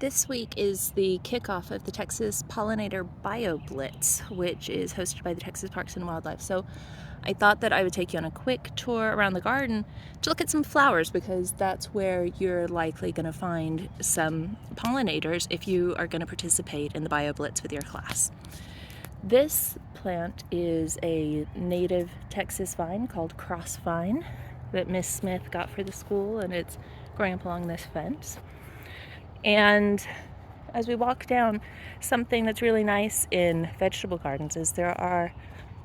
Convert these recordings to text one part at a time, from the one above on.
This week is the kickoff of the Texas Pollinator Bioblitz, which is hosted by the Texas Parks and Wildlife. So I thought that I would take you on a quick tour around the garden to look at some flowers, because that's where you're likely going to find some pollinators if you are going to participate in the Bioblitz with your class. This plant is a native Texas vine called cross vine that Miss Smith got for the school, and it's growing up along this fence. And as we walk down, something that's really nice in vegetable gardens is there are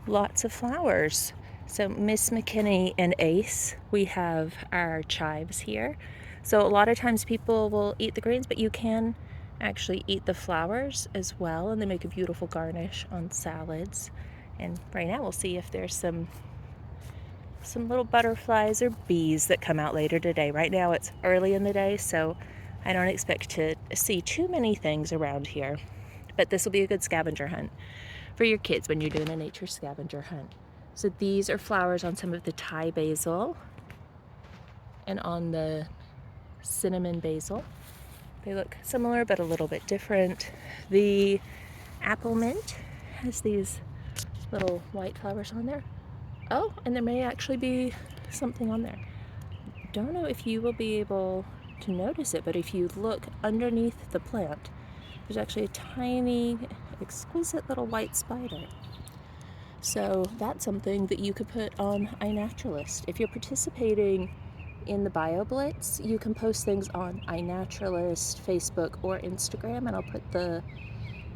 lots of flowers. So Miss McKinney and Ace, we have our chives here. So a lot of times people will eat the greens, but you can actually eat the flowers as well, and they make a beautiful garnish on salads. And right now we'll see if there's some little butterflies or bees that come out later today. Right now it's early in the day, so I don't expect to see too many things around here, but this will be a good scavenger hunt for your kids when you're doing a nature scavenger hunt. So these are flowers on some of the Thai basil and on the cinnamon basil. They look similar but a little bit different. The apple mint has these little white flowers on there. Oh, and there may actually be something on there. Don't know if you will be able to notice it, but if you look underneath the plant, there's actually a tiny, exquisite little white spider. So that's something that you could put on iNaturalist. If you're participating in the Bioblitz, you can post things on iNaturalist, Facebook, or Instagram, and I'll put the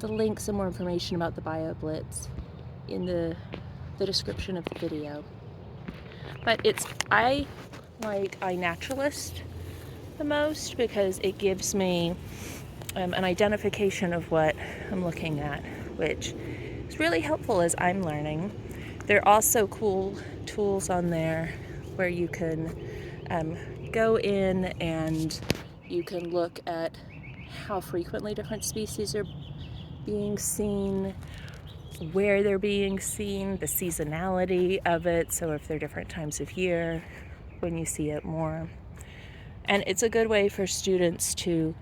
links and more information about the Bioblitz in the description of the video. But I like iNaturalist the most because it gives me an identification of what I'm looking at, which is really helpful as I'm learning. There are also cool tools on there where you can go in and you can look at how frequently different species are being seen, where they're being seen, the seasonality of it, so if they're different times of year when you see it more. And it's a good way for students to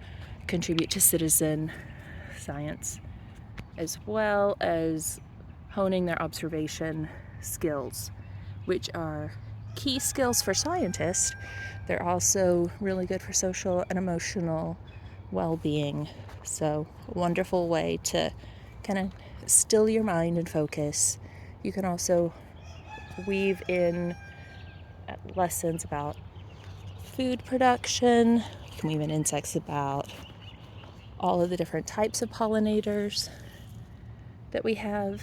contribute to citizen science, as well as honing their observation skills, which are key skills for scientists. They're also really good for social and emotional well-being. So a wonderful way to kind of still your mind and focus. You can also weave in lessons about food production. You can weave in insects about all of the different types of pollinators that we have.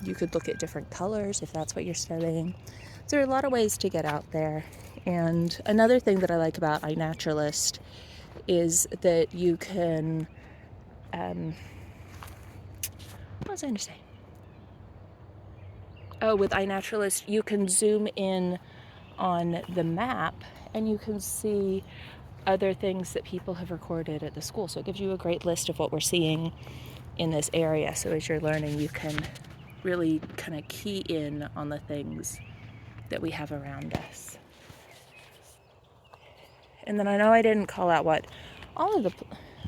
You could look at different colors if that's what you're studying. So there are a lot of ways to get out there. And another thing that I like about iNaturalist is that you can, what was I going to say? Oh, with iNaturalist, you can zoom in on the map and you can see other things that people have recorded at the school. So it gives you a great list of what we're seeing in this area. So as you're learning, you can really kind of key in on the things that we have around us. And then I know I didn't call out what all of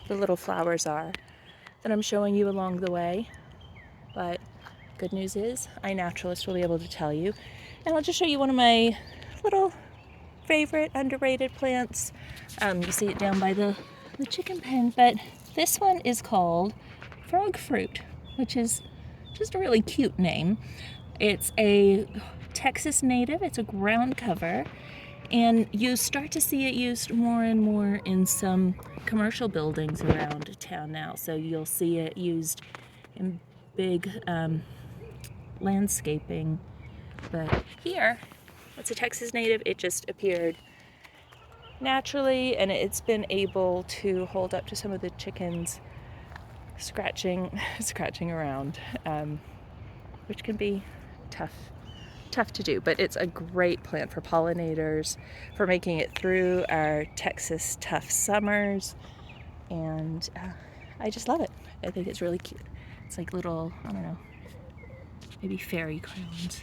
the little flowers are that I'm showing you along the way, but good news is iNaturalist will be able to tell you. And I'll just show you one of my little favorite underrated plants. You see it down by the chicken pen, but this one is called frog fruit, which is just a really cute name. It's a Texas native. It's a ground cover, and you start to see it used more and more in some commercial buildings around town now. So you'll see it used in big landscaping. But here, it's a Texas native. It just appeared naturally, and it's been able to hold up to some of the chickens scratching around, which can be tough to do, but it's a great plant for pollinators, for making it through our Texas tough summers, and I just love it. I think it's really cute. It's like little, I don't know, maybe fairy crowns.